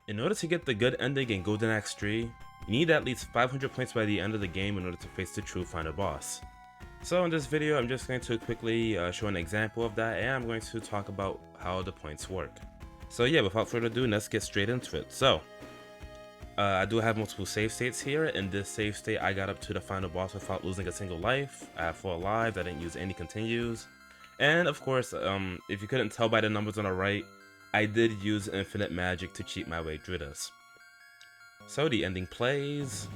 In order to get the good ending in Golden Axe 3, you need at least 500 points by the end of the game in order to face the true final boss. So in this video, I'm just going to quickly show an example of that, and I'm going to talk about how the points work. So yeah, without further ado, let's get straight into it. So, I do have multiple save states here. In this save state, I got up to the final boss without losing a single life. I have 4 lives, I didn't use any continues. And of course, if you couldn't tell by the numbers on the right, I did use infinite magic to cheat my way through this. So the ending plays,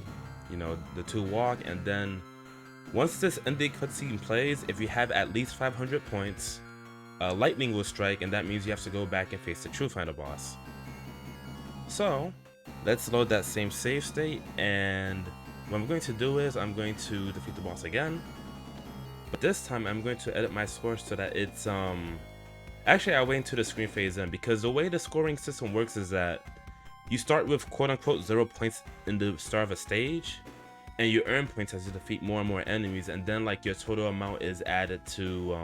you know, the two walk, and then once this ending cutscene plays, if you have at least 500 points, lightning will strike, and that means you have to go back and face the true final boss. So let's load that same save state, and what I'm going to do is I'm going to defeat the boss again, but this time I'm going to edit my score so that it's actually I'll wait until the screen fades in, because the way the scoring system works is that you start with quote-unquote 0 points in the start of a stage, and you earn points as you defeat more and more enemies, and then like your total amount is added to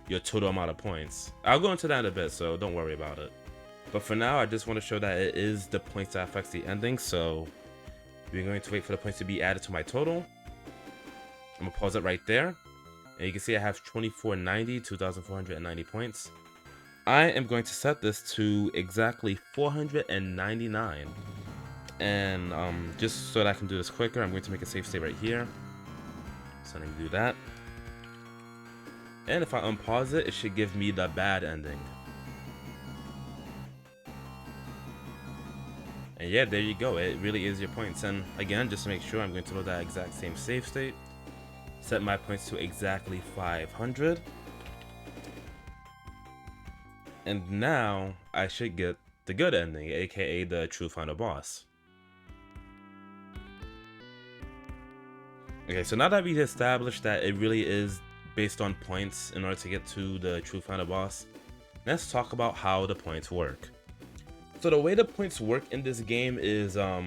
your total amount of points. I'll go into that in a bit, so don't worry about it. But for now, I just want to show that it is the points that affects the ending, so we're going to wait for the points to be added to my total. I'm gonna pause it right there, and you can see I have 2490, 2490 points. I am going to set this to exactly 499, and just so that I can do this quicker, I'm going to make a save state right here. So let me do that, and if I unpause it, it should give me the bad ending. And yeah, there you go, it really is your points. And again, just to make sure, I'm going to load that exact same save state, set my points to exactly 500. And now I should get the good ending, aka the true final boss. Okay, so now that we've established that it really is based on points in order to get to the true final boss, let's talk about how the points work. So the way the points work in this game is a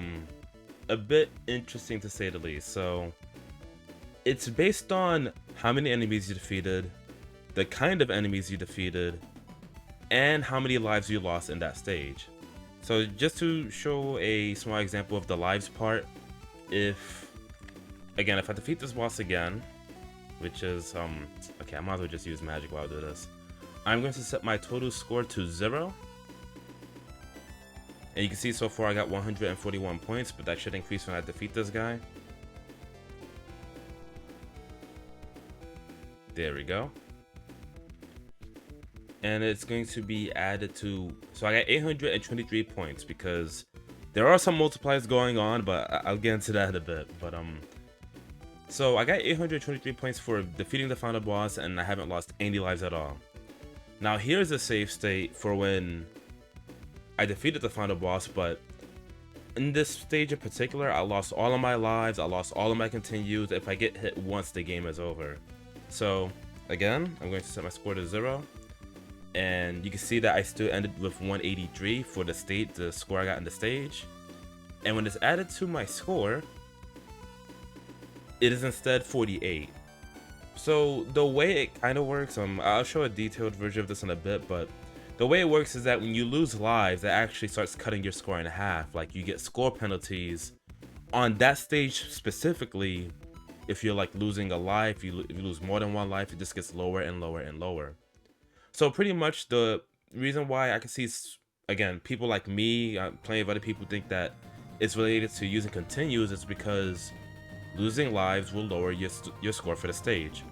bit interesting to say the least. So it's based on how many enemies you defeated, the kind of enemies you defeated, and how many lives you lost in that stage. So just to show a small example of the lives part, if I defeat this boss again, which is okay, I might as well just use magic while I do this. I'm going to set my total score to 0, and you can see so far I got 141 points, but that should increase when I defeat this guy. There we go. And it's going to be added to, so I got 823 points because there are some multipliers going on, but I'll get into that in a bit. But so I got 823 points for defeating the final boss, and I haven't lost any lives at all. Now here's a save state for when I defeated the final boss, but in this stage in particular, I lost all of my lives, I lost all of my continues. If I get hit once, the game is over. So again, I'm going to set my score to 0. And you can see that I still ended with 183 for the score I got in the stage. And when it's added to my score, it is instead 48. So the way it kind of works, I'll show a detailed version of this in a bit, but the way it works is that when you lose lives, it actually starts cutting your score in half. Like, you get score penalties on that stage specifically. If you're like losing a life, if you lose more than one life, it just gets lower and lower and lower. So pretty much the reason why I can see, again, people like me, plenty of other people think that it's related to using continues is because losing lives will lower your score for the stage.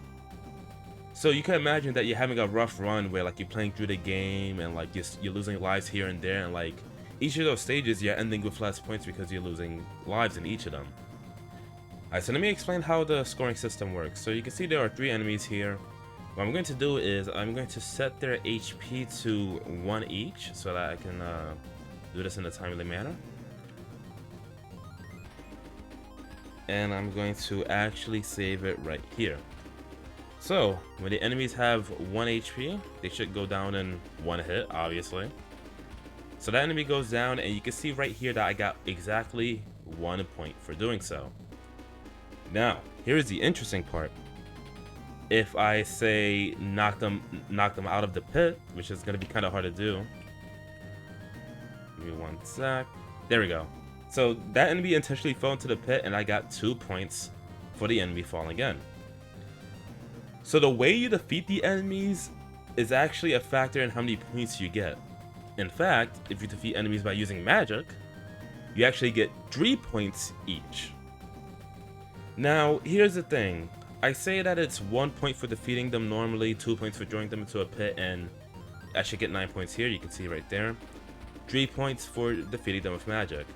So you can imagine that you're having a rough run where like you're playing through the game and like you're losing lives here and there, and like each of those stages you're ending with less points because you're losing lives in each of them. Alright, so let me explain how the scoring system works. So you can see there are 3 enemies here. What I'm going to do is I'm going to set their HP to 1 each so that I can do this in a timely manner. And I'm going to actually save it right here. So when the enemies have 1 HP, they should go down in 1 hit, obviously. So that enemy goes down, and you can see right here that I got exactly 1 point for doing so. Now, here's the interesting part. If I say knock them out of the pit, which is going to be kind of hard to do, Give me one sec. There we go. So that enemy intentionally fell into the pit, and I got 2 points for the enemy falling in. So the way you defeat the enemies is actually a factor in how many points you get. In fact, if you defeat enemies by using magic, you actually get 3 points each. Now, here's the thing. I say that it's 1 point for defeating them normally, 2 points for throwing them into a pit, and I should get 9 points here, you can see right there. 3 points for defeating them with magic.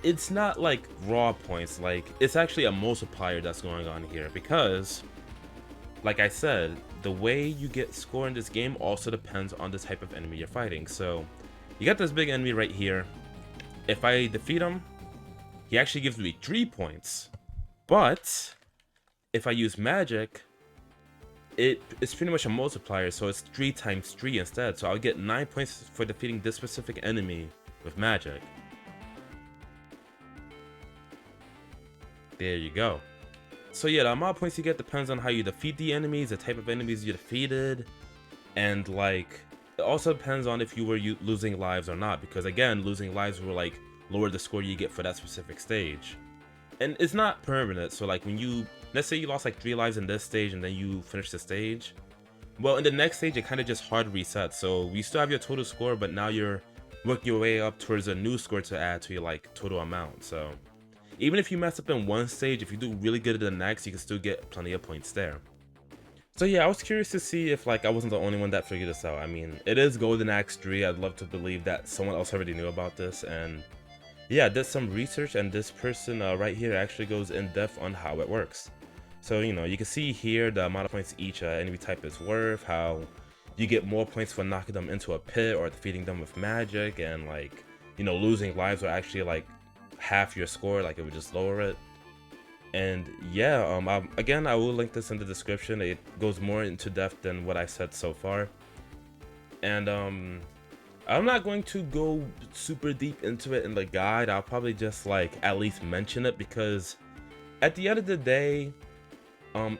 It's not like raw points, like, it's actually a multiplier that's going on here, because, like I said, the way you get score in this game also depends on the type of enemy you're fighting. So, you got this big enemy right here. If I defeat him, he actually gives me 3 points. But if I use magic, it's pretty much a multiplier, so it's 3 times 3 instead. So I'll get 9 points for defeating this specific enemy with magic. There you go. So yeah, the amount of points you get depends on how you defeat the enemies, the type of enemies you defeated, and like, it also depends on if you were losing lives or not, because again, losing lives will like lower the score you get for that specific stage. And it's not permanent, so like when you, let's say you lost like 3 lives in this stage and then you finish the stage, well, in the next stage it kind of just hard resets, so you still have your total score, but now you're working your way up towards a new score to add to your like total amount. So even if you mess up in one stage, if you do really good at the next, you can still get plenty of points there. So yeah, I was curious to see if like I wasn't the only one that figured this out. I mean, it is Golden Axe 3, I'd love to believe that someone else already knew about this, and yeah, I did some research, and this person right here actually goes in depth on how it works. So, you know, you can see here the amount of points each enemy type is worth, how you get more points for knocking them into a pit or defeating them with magic, and like, you know, losing lives will actually like half your score, like it would just lower it. And yeah, again, I will link this in the description. It goes more into depth than what I said so far. And I'm not going to go super deep into it in the guide. I'll probably just like at least mention it, because at the end of the day,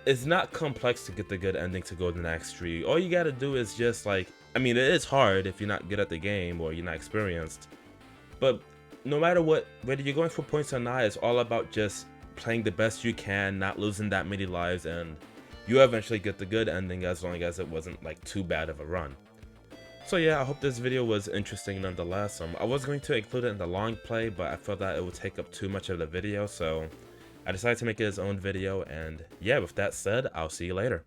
it's not complex to get the good ending to Golden Axe 3. All you gotta do is just like, I mean, it is hard if you're not good at the game or you're not experienced, but no matter what, whether you're going for points or not, it's all about just playing the best you can, not losing that many lives, and you eventually get the good ending as long as it wasn't like too bad of a run. So yeah, I hope this video was interesting nonetheless. I was going to include it in the long play, but I felt that it would take up too much of the video, so I decided to make it its own video. And yeah, with that said, I'll see you later.